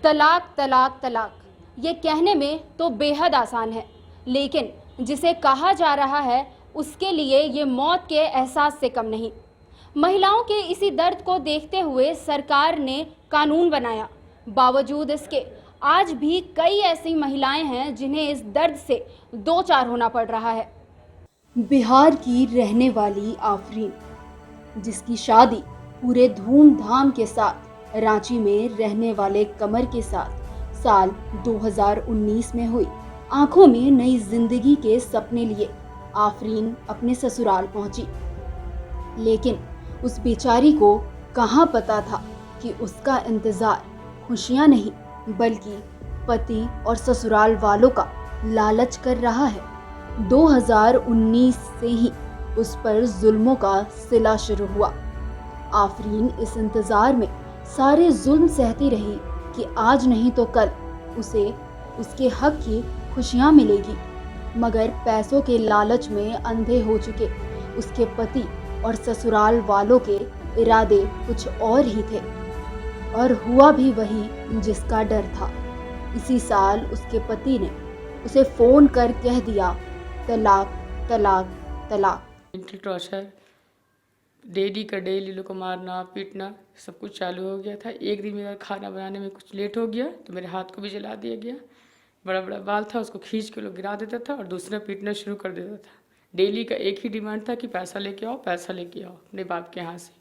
तलाक तलाक तलाक, ये कहने में तो बेहद आसान है, लेकिन जिसे कहा जा रहा है उसके लिए ये मौत के एहसास से कम नहीं। महिलाओं के इसी दर्द को देखते हुए सरकार ने कानून बनाया। बावजूद इसके आज भी कई ऐसी महिलाएं हैं जिन्हें इस दर्द से दो चार होना पड़ रहा है। बिहार की रहने वाली आफरीन, जिसकी शादी पूरे धूमधाम के साथ रांची में रहने वाले कमर के साथ साल 2019 में हुई, आंखों में नई जिंदगी के सपने लिए आफरीन अपने ससुराल पहुंची। लेकिन उस बेचारी को कहां पता था कि उसका इंतजार खुशियां नहीं बल्कि पति और ससुराल वालों का लालच कर रहा है। 2019 से ही उस पर जुल्मों का सिला शुरू हुआ। आफरीन इस इंतजार में सारे जुल्म सहती रही कि आज नहीं तो कल उसे उसके हक की खुशियां मिलेगी, मगर पैसों के लालच में अंधे हो चुके उसके पति और ससुराल वालों के इरादे कुछ और ही थे, और हुआ भी वही जिसका डर था। इसी साल उसके पति ने उसे फोन कर कह दिया, तलाक तलाक तलाक। मेंटल टॉर्चर, डेली का डेली लोग को मारना पीटना सब कुछ चालू हो गया था। एक दिन मेरा खाना बनाने में कुछ लेट हो गया तो मेरे हाथ को भी जला दिया गया। बड़ा बड़ा बाल था, उसको खींच के लोग गिरा देता था और दूसरा पीटना शुरू कर देता था। डेली का एक ही डिमांड था कि पैसा लेके आओ, पैसा लेके आओ अपने बाप के यहाँ से।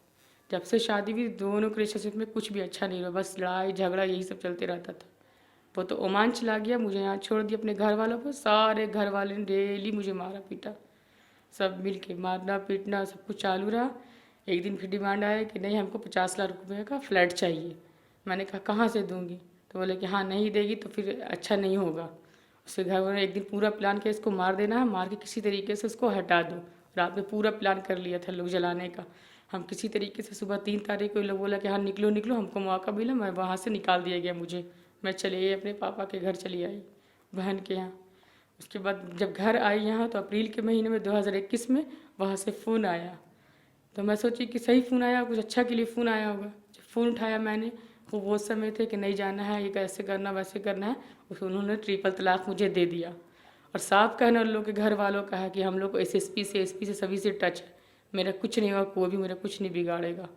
जब से शादी हुई दोनों के रिलेशनशिप में कुछ भी अच्छा नहीं हुआ, बस लड़ाई झगड़ा यही सब चलते रहता था। वो तो ओमान चला गया, मुझे यहाँ छोड़ दिया अपने घर वालों को। सारे घर वाले ने डेली मुझे मारा पीटा, सब मिल के मारना पीटना सब कुछ चालू रहा। एक दिन फिर डिमांड आया कि नहीं हमको 50 लाख रुपये का फ्लैट चाहिए। मैंने कहा कहाँ से दूंगी, तो बोले कि हाँ नहीं देगी तो फिर अच्छा नहीं होगा। उसके घर वालों ने एक दिन पूरा प्लान किया इसको मार देना है, मार के किसी तरीके से इसको हटा दो। रात में पूरा प्लान कर लिया था लोग जलाने का। हम किसी तरीके से सुबह 3 तारीख को लोग बोला कि हाँ निकलो निकलो, हमको मौका मिला। मैं वहाँ से निकाल दिया गया मुझे, मैं चली आई अपने पापा के घर चली आई, बहन के यहाँ। उसके बाद जब घर आई यहाँ तो अप्रैल के महीने में 2021 में वहाँ से फ़ोन आया। तो मैं सोची कि सही फ़ोन आया, कुछ अच्छा के लिए फ़ोन आया होगा। जब फ़ोन उठाया मैंने, वो समय थे कि नहीं जाना है, ये कैसे करना वैसे करना है। उसको उन्होंने ट्रिपल तलाक मुझे दे दिया और साफ कहना उन लोग के घर वालों का है कि हम लोग को एसएसपी से सभी से टच है। मेरा कुछ नहीं हुआ, कोई भी मेरा कुछ नहीं बिगाड़ेगा।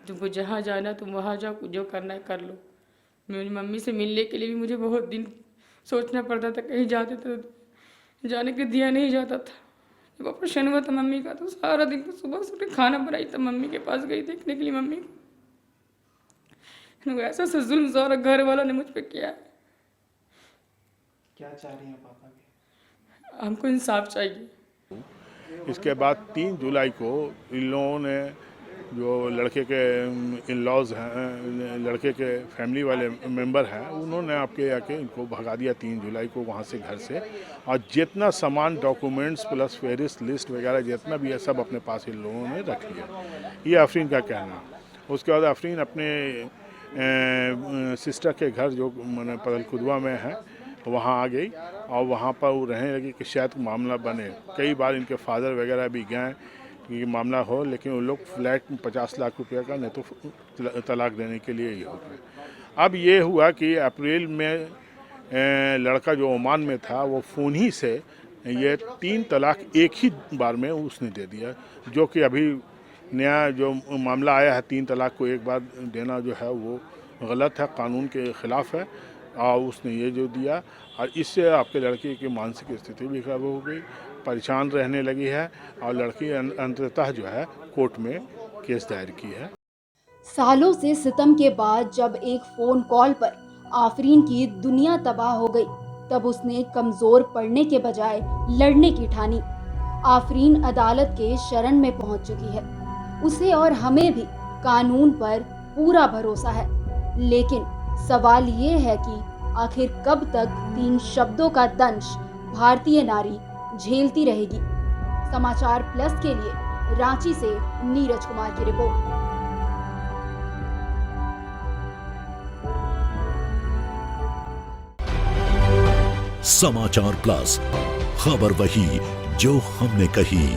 तुमको जहाँ जाना तुम वहाँ जाओ, जो करना है कर लो। मेरी मम्मी से मिलने के लिए भी मुझे बहुत दिन सोचना पड़ता था, कहीं जाते तो जाने के दिया नहीं जाता था। जब ऑपरेशन हुआ था मम्मी का तो सारा दिन तो सुबह से खाना बनाई तब मम्मी के पास गई देखने के लिए मम्मी को। ऐसा जुल्म सारा घर वालों ने मुझ पर किया है। क्या चाह रही हैं पापा के? हमको इंसाफ चाहिए। इसके बाद 3 जुलाई को इन लोगों ने जो लड़के के इन लॉज हैं, लड़के के फैमिली वाले मेंबर हैं, उन्होंने आपके आके इनको भगा दिया 3 जुलाई को वहाँ से घर से। और जितना सामान डॉक्यूमेंट्स प्लस फेरिस्ट लिस्ट वगैरह जितना भी है सब अपने पास इन लोगों ने रख लिया। ये आफरीन का कहना। उसके बाद आफरीन अपने सिस्टर के घर जो मैंने पगलखुदवा में है वहाँ आ गई और वहाँ पर वो रहने लगी कि शायद मामला बने। कई बार इनके फादर वगैरह भी गए कि मामला हो, लेकिन उन लोग फ्लैट में 50 लाख रुपए का नहीं तो तलाक देने के लिए ही हो गए। अब ये हुआ कि अप्रैल में लड़का जो ओमान में था वो फ़ोन ही से ये 3 तलाक एक ही बार में उसने दे दिया, जो कि अभी नया जो मामला आया है 3 तलाक को एक बार देना जो है वो गलत है, कानून के ख़िलाफ़ है। और उसने ये जो दिया और इससे आपके लड़की की मानसिक स्थिति भी खराब हो गई, परेशान रहने लगी है और लड़की अंततः जो है कोर्ट में केस दायर की है। सालों से सितम के बाद जब एक फ़ोन कॉल पर आफरीन की दुनिया तबाह हो गई, तब उसने कमज़ोर पड़ने के बजाय लड़ने की ठानी। आफरीन अदालत के शरण में पहुंच चुकी है। उसे और हमें भी कानून पर पूरा भरोसा है, लेकिन सवाल ये है कि आखिर कब तक 3 शब्दों का दंश भारतीय नारी झेलती रहेगी। समाचार प्लस के लिए रांची से नीरज कुमार की रिपोर्ट। समाचार प्लस, खबर वही जो हमने कही।